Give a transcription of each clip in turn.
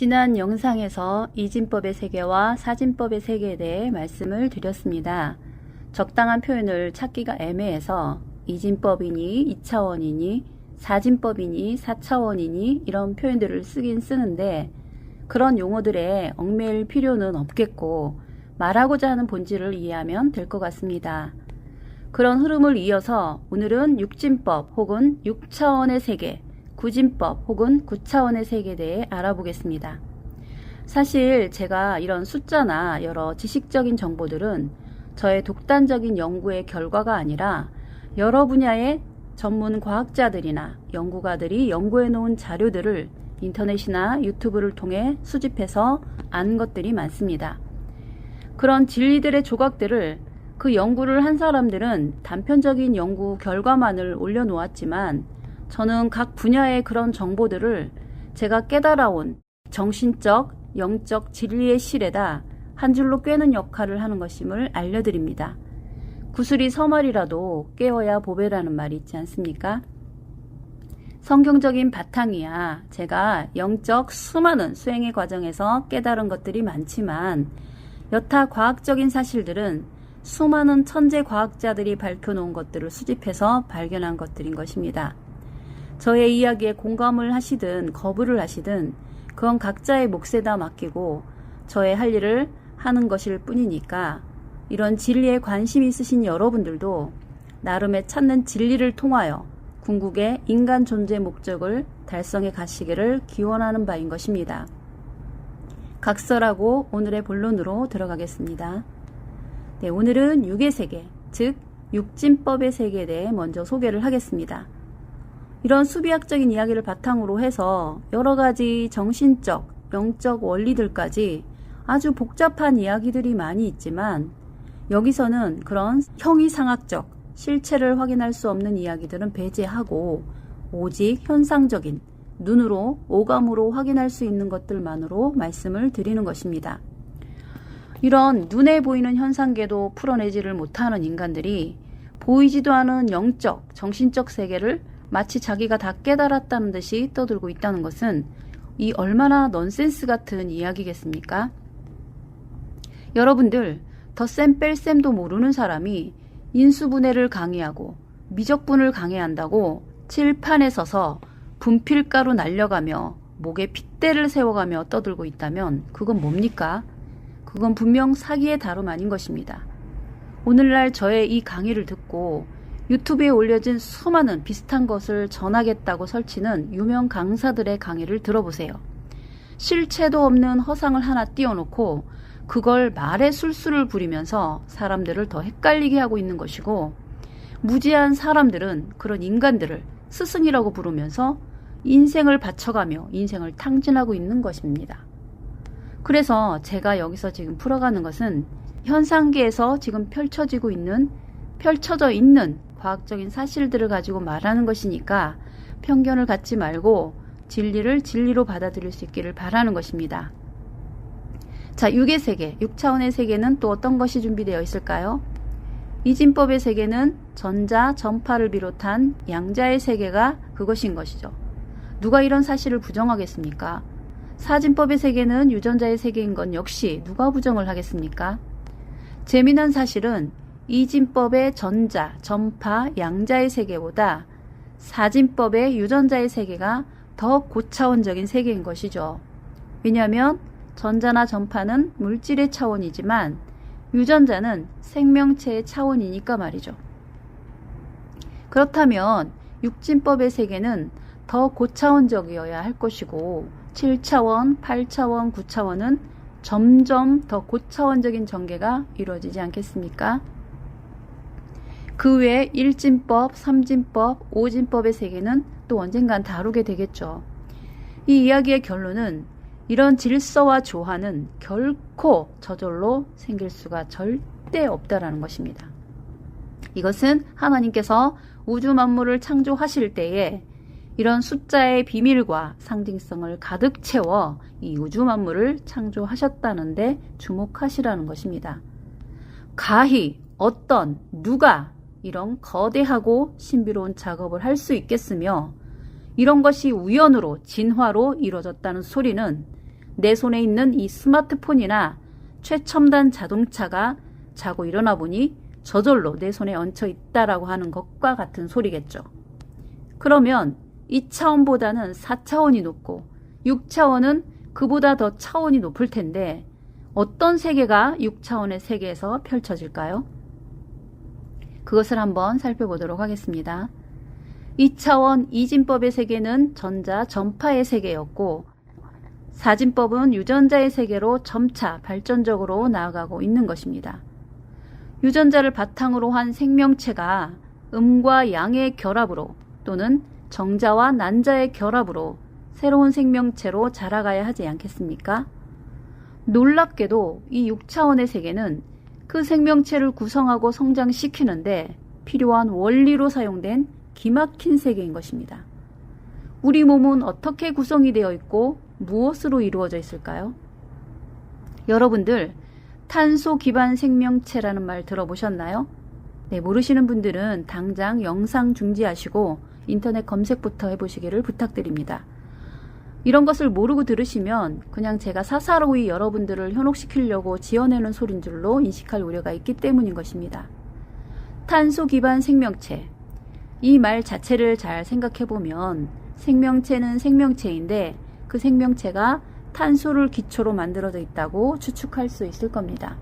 지난 영상에서 이진법의 세계와 사진법의 세계에 대해 말씀을 드렸습니다. 적당한 표현을 찾기가 애매해서 이진법이니 2차원이니 사진법이니 4차원이니 이런 표현들을 쓰긴 쓰는데 그런 용어들에 얽매일 필요는 없겠고 말하고자 하는 본질을 이해하면 될 것 같습니다. 그런 흐름을 이어서 오늘은 육진법 혹은 6차원의 세계, 구진법 혹은 9차원의 세계에 대해 알아보겠습니다. 사실 제가 이런 숫자나 여러 지식적인 정보들은 저의 독단적인 연구의 결과가 아니라 여러 분야의 전문 과학자들이나 연구가들이 연구해 놓은 자료들을 인터넷이나 유튜브를 통해 수집해서 안 것들이 많습니다. 그런 진리들의 조각들을 그 연구를 한 사람들은 단편적인 연구 결과만을 올려놓았지만 저는 각 분야의 그런 정보들을 제가 깨달아온 정신적, 영적 진리의 실에다 한 줄로 꿰는 역할을 하는 것임을 알려드립니다. 구슬이 서말이라도 깨어야 보배라는 말이 있지 않습니까? 성경적인 바탕이야 제가 영적 수많은 수행의 과정에서 깨달은 것들이 많지만 여타 과학적인 사실들은 수많은 천재 과학자들이 밝혀놓은 것들을 수집해서 발견한 것들인 것입니다. 저의 이야기에 공감을 하시든 거부를 하시든 그건 각자의 몫에다 맡기고 저의 할 일을 하는 것일 뿐이니까 이런 진리에 관심이 있으신 여러분들도 나름의 찾는 진리를 통하여 궁극의 인간 존재 목적을 달성해 가시기를 기원하는 바인 것입니다. 각설하고 오늘의 본론으로 들어가겠습니다. 네, 오늘은 육의 세계, 즉 육진법의 세계에 대해 먼저 소개를 하겠습니다. 이런 수비학적인 이야기를 바탕으로 해서 여러 가지 정신적, 영적 원리들까지 아주 복잡한 이야기들이 많이 있지만 여기서는 그런 형이상학적, 실체를 확인할 수 없는 이야기들은 배제하고 오직 현상적인, 눈으로, 오감으로 확인할 수 있는 것들만으로 말씀을 드리는 것입니다. 이런 눈에 보이는 현상계도 풀어내지를 못하는 인간들이 보이지도 않은 영적, 정신적 세계를 마치 자기가 다 깨달았다는 듯이 떠들고 있다는 것은 이 얼마나 넌센스 같은 이야기겠습니까? 여러분들, 덧셈 뺄셈도 모르는 사람이 인수분해를 강의하고 미적분을 강의한다고 칠판에 서서 분필가루 날려가며 목에 핏대를 세워가며 떠들고 있다면 그건 뭡니까? 그건 분명 사기의 다름 아닌 것입니다. 오늘날 저의 이 강의를 듣고 유튜브에 올려진 수많은 비슷한 것을 전하겠다고 설치는 유명 강사들의 강의를 들어보세요. 실체도 없는 허상을 하나 띄워놓고 그걸 말의 술수를 부리면서 사람들을 더 헷갈리게 하고 있는 것이고 무지한 사람들은 그런 인간들을 스승이라고 부르면서 인생을 바쳐가며 인생을 탕진하고 있는 것입니다. 그래서 제가 여기서 지금 풀어가는 것은 현상계에서 지금 펼쳐져 있는 과학적인 사실들을 가지고 말하는 것이니까 편견을 갖지 말고 진리를 진리로 받아들일 수 있기를 바라는 것입니다. 자, 6의 세계, 6차원의 세계는 또 어떤 것이 준비되어 있을까요? 이진법의 세계는 전자, 전파를 비롯한 양자의 세계가 그것인 것이죠. 누가 이런 사실을 부정하겠습니까? 사진법의 세계는 유전자의 세계인 건 역시 누가 부정을 하겠습니까? 재미난 사실은 이진법의 전자, 전파, 양자의 세계보다 사진법의 유전자의 세계가 더 고차원적인 세계인 것이죠. 왜냐하면 전자나 전파는 물질의 차원이지만 유전자는 생명체의 차원이니까 말이죠. 그렇다면 육진법의 세계는 더 고차원적이어야 할 것이고 7차원, 8차원, 9차원은 점점 더 고차원적인 전개가 이루어지지 않겠습니까? 그 외에 1진법, 3진법, 5진법의 세계는 또 언젠간 다루게 되겠죠. 이 이야기의 결론은 이런 질서와 조화는 결코 저절로 생길 수가 절대 없다라는 것입니다. 이것은 하나님께서 우주 만물을 창조하실 때에 이런 숫자의 비밀과 상징성을 가득 채워 이 우주 만물을 창조하셨다는데 주목하시라는 것입니다. 가히 어떤 누가 이런 거대하고 신비로운 작업을 할 수 있겠으며 이런 것이 우연으로 진화로 이루어졌다는 소리는 내 손에 있는 이 스마트폰이나 최첨단 자동차가 자고 일어나 보니 저절로 내 손에 얹혀 있다라고 하는 것과 같은 소리겠죠. 그러면 2차원보다는 4차원이 높고 6차원은 그보다 더 차원이 높을 텐데 어떤 세계가 6차원의 세계에서 펼쳐질까요? 그것을 한번 살펴보도록 하겠습니다. 2차원 이진법의 세계는 전자 전파의 세계였고 4진법은 유전자의 세계로 점차 발전적으로 나아가고 있는 것입니다. 유전자를 바탕으로 한 생명체가 음과 양의 결합으로 또는 정자와 난자의 결합으로 새로운 생명체로 자라가야 하지 않겠습니까? 놀랍게도 이 6차원의 세계는 그 생명체를 구성하고 성장시키는데 필요한 원리로 사용된 기막힌 세계인 것입니다. 우리 몸은 어떻게 구성이 되어 있고 무엇으로 이루어져 있을까요? 여러분들 탄소 기반 생명체라는 말 들어보셨나요? 네, 모르시는 분들은 당장 영상 중지하시고 인터넷 검색부터 해보시기를 부탁드립니다. 이런 것을 모르고 들으시면 그냥 제가 사사로이 여러분들을 현혹시키려고 지어내는 소린 줄로 인식할 우려가 있기 때문인 것입니다. 탄소 기반 생명체. 이 말 자체를 잘 생각해보면 생명체는 생명체인데 그 생명체가 탄소를 기초로 만들어져 있다고 추측할 수 있을 겁니다.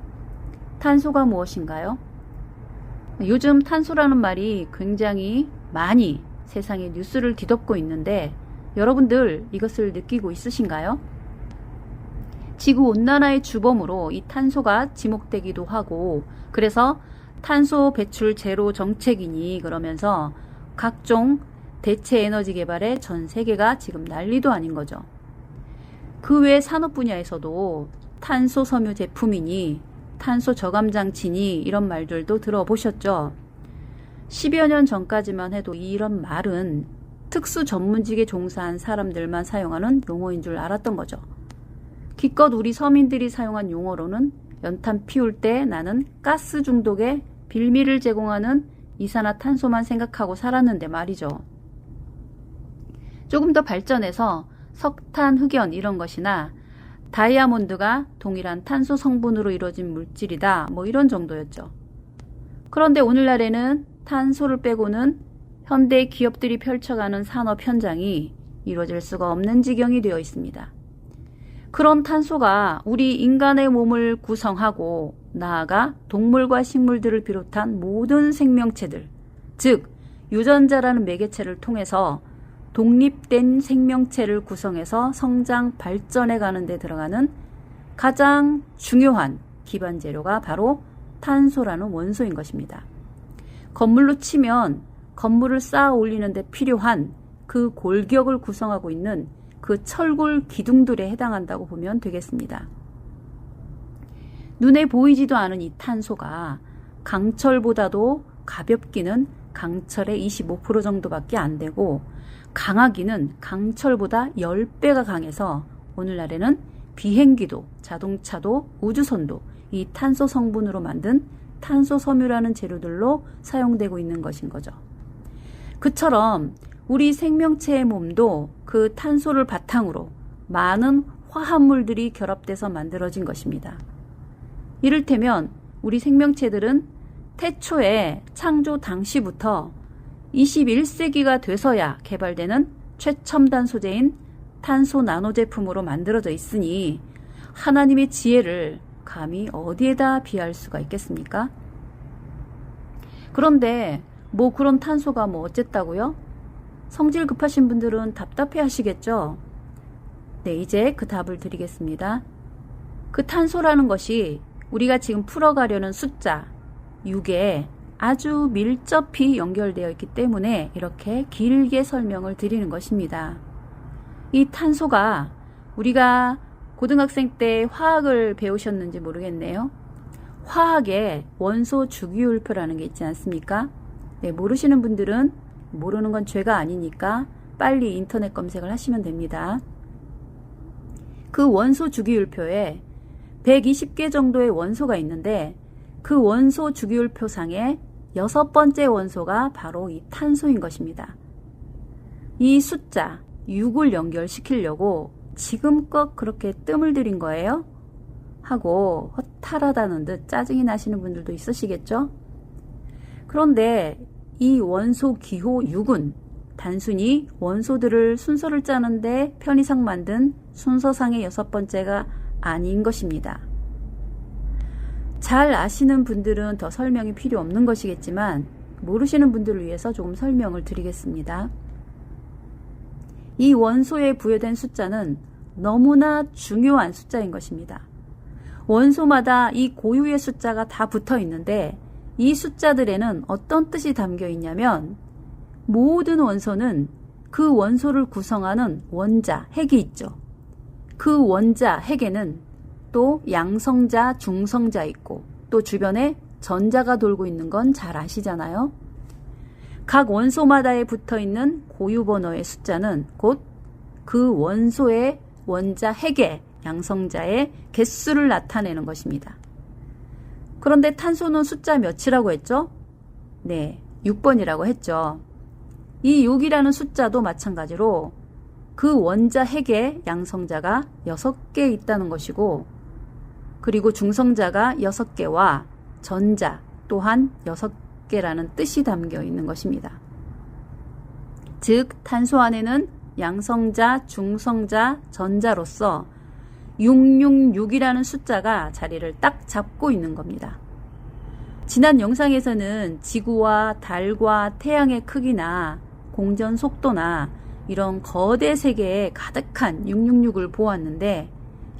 탄소가 무엇인가요? 요즘 탄소라는 말이 굉장히 많이 세상의 뉴스를 뒤덮고 있는데 여러분들 이것을 느끼고 있으신가요? 지구온난화의 주범으로 이 탄소가 지목되기도 하고 그래서 탄소 배출 제로 정책이니 그러면서 각종 대체 에너지 개발에 전 세계가 지금 난리도 아닌 거죠. 그 외 산업 분야에서도 탄소 섬유 제품이니 탄소 저감 장치니 이런 말들도 들어보셨죠? 10여 년 전까지만 해도 이런 말은 특수 전문직에 종사한 사람들만 사용하는 용어인 줄 알았던 거죠. 기껏 우리 서민들이 사용한 용어로는 연탄 피울 때 나는 가스 중독에 빌미를 제공하는 이산화탄소만 생각하고 살았는데 말이죠. 조금 더 발전해서 석탄, 흑연 이런 것이나 다이아몬드가 동일한 탄소 성분으로 이루어진 물질이다 뭐 이런 정도였죠. 그런데 오늘날에는 탄소를 빼고는 현대 기업들이 펼쳐가는 산업 현장이 이루어질 수가 없는 지경이 되어 있습니다. 그런 탄소가 우리 인간의 몸을 구성하고 나아가 동물과 식물들을 비롯한 모든 생명체들, 즉 유전자라는 매개체를 통해서 독립된 생명체를 구성해서 성장, 발전해 가는 데 들어가는 가장 중요한 기반 재료가 바로 탄소라는 원소인 것입니다. 건물로 치면 건물을 쌓아 올리는 데 필요한 그 골격을 구성하고 있는 그 철골 기둥들에 해당한다고 보면 되겠습니다. 눈에 보이지도 않은 이 탄소가 강철보다도 가볍기는 강철의 25% 정도밖에 안 되고 강하기는 강철보다 10배가 강해서 오늘날에는 비행기도 자동차도 우주선도 이 탄소 성분으로 만든 탄소 섬유라는 재료들로 사용되고 있는 것인 거죠. 그처럼 우리 생명체의 몸도 그 탄소를 바탕으로 많은 화합물들이 결합돼서 만들어진 것입니다. 이를테면 우리 생명체들은 태초에 창조 당시부터 21세기가 돼서야 개발되는 최첨단 소재인 탄소 나노 제품으로 만들어져 있으니 하나님의 지혜를 감히 어디에다 비할 수가 있겠습니까? 그런데 뭐 그런 탄소가 뭐 어쨌다고요? 성질 급하신 분들은 답답해 하시겠죠? 네, 이제 그 답을 드리겠습니다. 그 탄소라는 것이 우리가 지금 풀어가려는 숫자 6에 아주 밀접히 연결되어 있기 때문에 이렇게 길게 설명을 드리는 것입니다. 이 탄소가 우리가 고등학생 때 화학을 배우셨는지 모르겠네요. 화학에 원소 주기율표라는 게 있지 않습니까? 네, 모르시는 분들은 모르는 건 죄가 아니니까 빨리 인터넷 검색을 하시면 됩니다. 그 원소 주기율표에 120개 정도의 원소가 있는데 그 원소 주기율표상에 6번째 원소가 바로 이 탄소인 것입니다. 이 숫자 6을 연결시키려고 지금껏 그렇게 뜸을 들인 거예요? 하고 허탈하다는 듯 짜증이 나시는 분들도 있으시겠죠? 그런데 이 원소 기호 6은 단순히 원소들을 순서를 짜는데 편의상 만든 순서상의 6번째가 아닌 것입니다. 잘 아시는 분들은 더 설명이 필요 없는 것이겠지만 모르시는 분들을 위해서 조금 설명을 드리겠습니다. 이 원소에 부여된 숫자는 너무나 중요한 숫자인 것입니다. 원소마다 이 고유의 숫자가 다 붙어 있는데 이 숫자들에는 어떤 뜻이 담겨 있냐면 모든 원소는 그 원소를 구성하는 원자, 핵이 있죠. 그 원자, 핵에는 또 양성자, 중성자 있고 또 주변에 전자가 돌고 있는 건 잘 아시잖아요. 각 원소마다에 붙어 있는 고유 번호의 숫자는 곧 그 원소의 원자 핵의 양성자의 개수를 나타내는 것입니다. 그런데 탄소는 숫자 몇이라고 했죠? 네, 6번이라고 했죠. 이 6이라는 숫자도 마찬가지로 그 원자 핵의 양성자가 6개 있다는 것이고 그리고 중성자가 6개와 전자 또한 6개라는 뜻이 담겨 있는 것입니다. 즉 탄소 안에는 양성자, 중성자, 전자로서 666이라는 숫자가 자리를 딱 잡고 있는 겁니다. 지난 영상에서는 지구와 달과 태양의 크기나 공전 속도나 이런 거대 세계에 가득한 666을 보았는데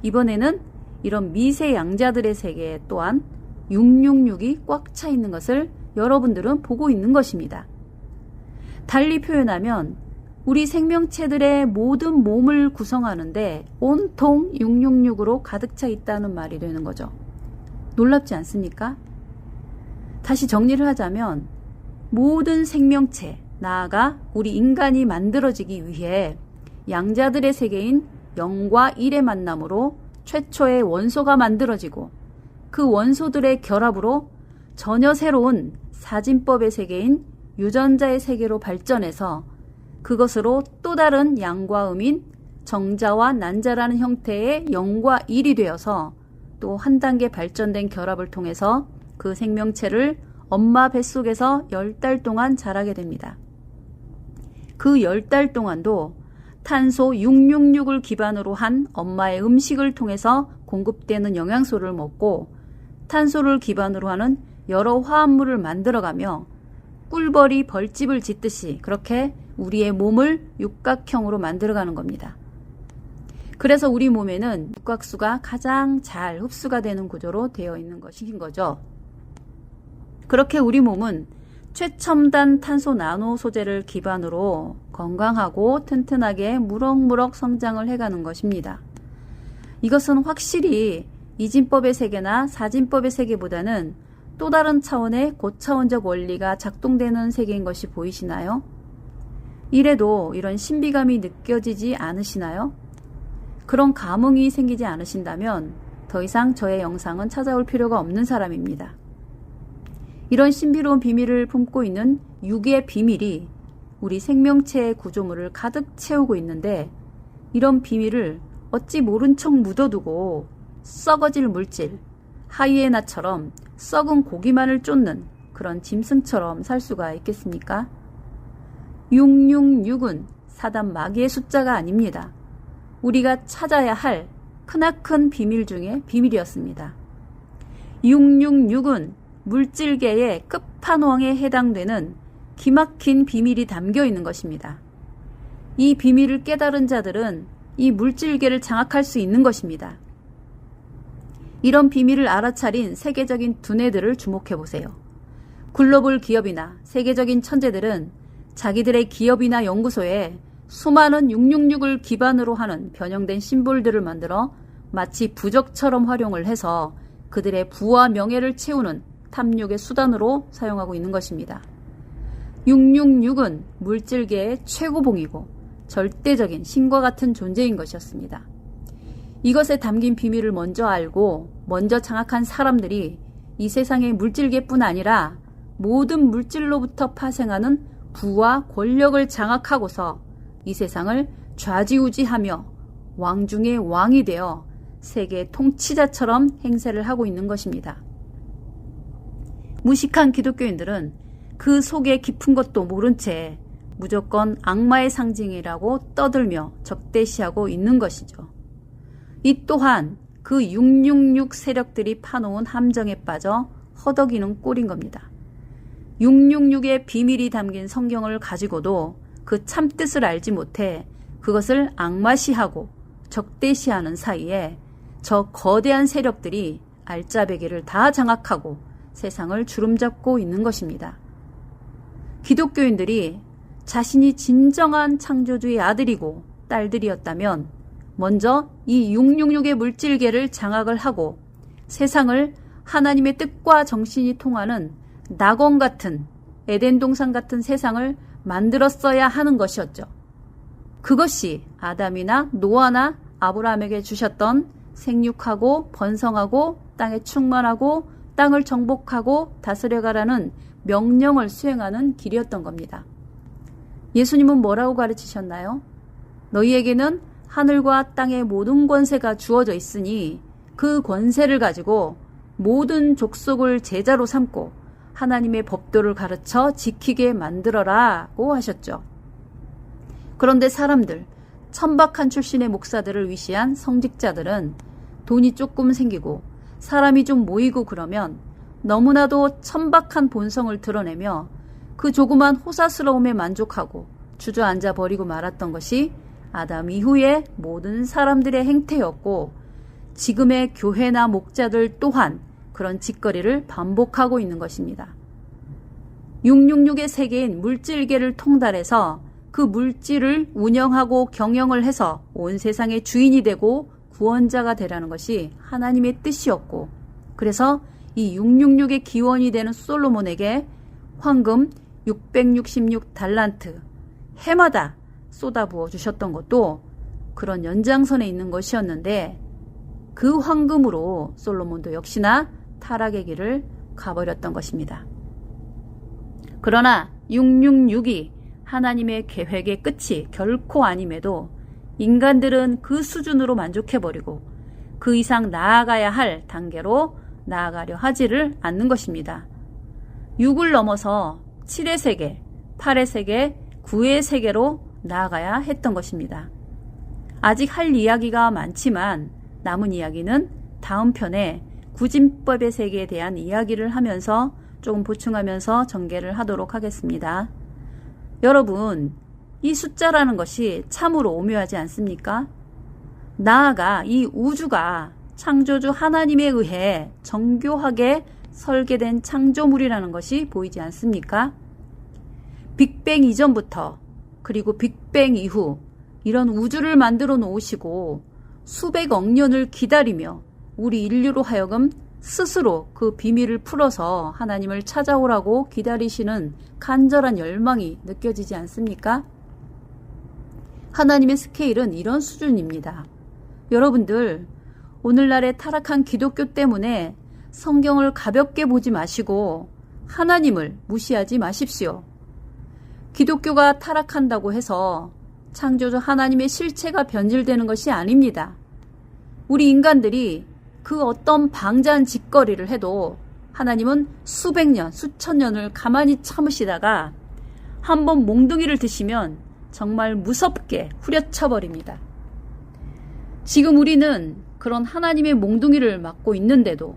이번에는 이런 미세 양자들의 세계 또한 666이 꽉 차 있는 것을 여러분들은 보고 있는 것입니다. 달리 표현하면 우리 생명체들의 모든 몸을 구성하는데 온통 666으로 가득 차 있다는 말이 되는 거죠. 놀랍지 않습니까? 다시 정리를 하자면 모든 생명체, 나아가 우리 인간이 만들어지기 위해 양자들의 세계인 0과 1의 만남으로 최초의 원소가 만들어지고 그 원소들의 결합으로 전혀 새로운 사진법의 세계인 유전자의 세계로 발전해서 그것으로 또 다른 양과 음인 정자와 난자라는 형태의 0과 1이 되어서 또 한 단계 발전된 결합을 통해서 그 생명체를 엄마 뱃속에서 10달 동안 자라게 됩니다. 그 10달 동안도 탄소 666을 기반으로 한 엄마의 음식을 통해서 공급되는 영양소를 먹고 탄소를 기반으로 하는 여러 화합물을 만들어가며 꿀벌이 벌집을 짓듯이 그렇게 우리의 몸을 육각형으로 만들어가는 겁니다. 그래서 우리 몸에는 육각수가 가장 잘 흡수가 되는 구조로 되어 있는 것인 거죠. 그렇게 우리 몸은 최첨단 탄소 나노 소재를 기반으로 건강하고 튼튼하게 무럭무럭 성장을 해가는 것입니다. 이것은 확실히 이진법의 세계나 사진법의 세계보다는 또 다른 차원의 고차원적 원리가 작동되는 세계인 것이 보이시나요? 이래도 이런 신비감이 느껴지지 않으시나요? 그런 감흥이 생기지 않으신다면 더 이상 저의 영상은 찾아올 필요가 없는 사람입니다. 이런 신비로운 비밀을 품고 있는 6의 비밀이 우리 생명체의 구조물을 가득 채우고 있는데 이런 비밀을 어찌 모른 척 묻어두고 썩어질 물질, 하이에나처럼 썩은 고기만을 쫓는 그런 짐승처럼 살 수가 있겠습니까? 666은 사단 마귀의 숫자가 아닙니다. 우리가 찾아야 할 크나큰 비밀 중에 비밀이었습니다. 666은 물질계의 끝판왕에 해당되는 기막힌 비밀이 담겨 있는 것입니다. 이 비밀을 깨달은 자들은 이 물질계를 장악할 수 있는 것입니다. 이런 비밀을 알아차린 세계적인 두뇌들을 주목해 보세요. 글로벌 기업이나 세계적인 천재들은 자기들의 기업이나 연구소에 수많은 666을 기반으로 하는 변형된 심볼들을 만들어 마치 부적처럼 활용을 해서 그들의 부와 명예를 채우는 탐욕의 수단으로 사용하고 있는 것입니다. 666은 물질계의 최고봉이고 절대적인 신과 같은 존재인 것이었습니다. 이것에 담긴 비밀을 먼저 알고 먼저 장악한 사람들이 이 세상의 물질계뿐 아니라 모든 물질로부터 파생하는 부와 권력을 장악하고서 이 세상을 좌지우지하며 왕 중의 왕이 되어 세계 통치자처럼 행세를 하고 있는 것입니다. 무식한 기독교인들은 그 속에 깊은 것도 모른 채 무조건 악마의 상징이라고 떠들며 적대시하고 있는 것이죠. 이 또한 그 666 세력들이 파놓은 함정에 빠져 허덕이는 꼴인 겁니다. 666의 비밀이 담긴 성경을 가지고도 그 참뜻을 알지 못해 그것을 악마시하고 적대시하는 사이에 저 거대한 세력들이 알짜배기를 다 장악하고 세상을 주름잡고 있는 것입니다. 기독교인들이 자신이 진정한 창조주의 아들이고 딸들이었다면 먼저 이 666의 물질계를 장악을 하고 세상을 하나님의 뜻과 정신이 통하는 낙원 같은 에덴 동산 같은 세상을 만들었어야 하는 것이었죠. 그것이 아담이나 노아나 아브라함에게 주셨던 생육하고 번성하고 땅에 충만하고 땅을 정복하고 다스려가라는 명령을 수행하는 길이었던 겁니다. 예수님은 뭐라고 가르치셨나요? 너희에게는 하늘과 땅의 모든 권세가 주어져 있으니 그 권세를 가지고 모든 족속을 제자로 삼고 하나님의 법도를 가르쳐 지키게 만들어라고 하셨죠. 그런데 사람들, 천박한 출신의 목사들을 위시한 성직자들은 돈이 조금 생기고 사람이 좀 모이고 그러면 너무나도 천박한 본성을 드러내며 그 조그만 호사스러움에 만족하고 주저앉아 버리고 말았던 것이 아담 이후의 모든 사람들의 행태였고 지금의 교회나 목자들 또한 그런 짓거리를 반복하고 있는 것입니다. 666의 세계인 물질계를 통달해서 그 물질을 운영하고 경영을 해서 온 세상의 주인이 되고 구원자가 되라는 것이 하나님의 뜻이었고 그래서 이 666의 기원이 되는 솔로몬에게 황금 666달란트 해마다 쏟아부어 주셨던 것도 그런 연장선에 있는 것이었는데 그 황금으로 솔로몬도 역시나 타락의 길을 가버렸던 것입니다. 그러나 666이 하나님의 계획의 끝이 결코 아님에도 인간들은 그 수준으로 만족해버리고 그 이상 나아가야 할 단계로 나아가려 하지를 않는 것입니다. 6을 넘어서 7의 세계, 8의 세계, 9의 세계로 나아가야 했던 것입니다. 아직 할 이야기가 많지만 남은 이야기는 다음 편에 구진법의 세계에 대한 이야기를 하면서 조금 보충하면서 전개를 하도록 하겠습니다. 여러분, 이 숫자라는 것이 참으로 오묘하지 않습니까? 나아가 이 우주가 창조주 하나님에 의해 정교하게 설계된 창조물이라는 것이 보이지 않습니까? 빅뱅 이전부터 그리고 빅뱅 이후 이런 우주를 만들어 놓으시고 수백억 년을 기다리며 우리 인류로 하여금 스스로 그 비밀을 풀어서 하나님을 찾아오라고 기다리시는 간절한 열망이 느껴지지 않습니까? 하나님의 스케일은 이런 수준입니다. 여러분들, 오늘날의 타락한 기독교 때문에 성경을 가볍게 보지 마시고 하나님을 무시하지 마십시오. 기독교가 타락한다고 해서 창조주 하나님의 실체가 변질되는 것이 아닙니다. 우리 인간들이 그 어떤 방자한 짓거리를 해도 하나님은 수백 년, 수천 년을 가만히 참으시다가 한번 몽둥이를 드시면 정말 무섭게 후려쳐버립니다. 지금 우리는 그런 하나님의 몽둥이를 맞고 있는데도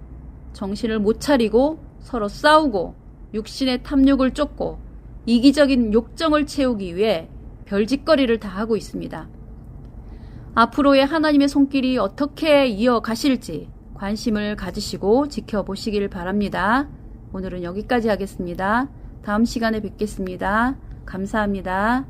정신을 못 차리고 서로 싸우고 육신의 탐욕을 쫓고 이기적인 욕정을 채우기 위해 별짓거리를 다 하고 있습니다. 앞으로의 하나님의 손길이 어떻게 이어가실지 관심을 가지시고 지켜보시길 바랍니다. 오늘은 여기까지 하겠습니다. 다음 시간에 뵙겠습니다. 감사합니다.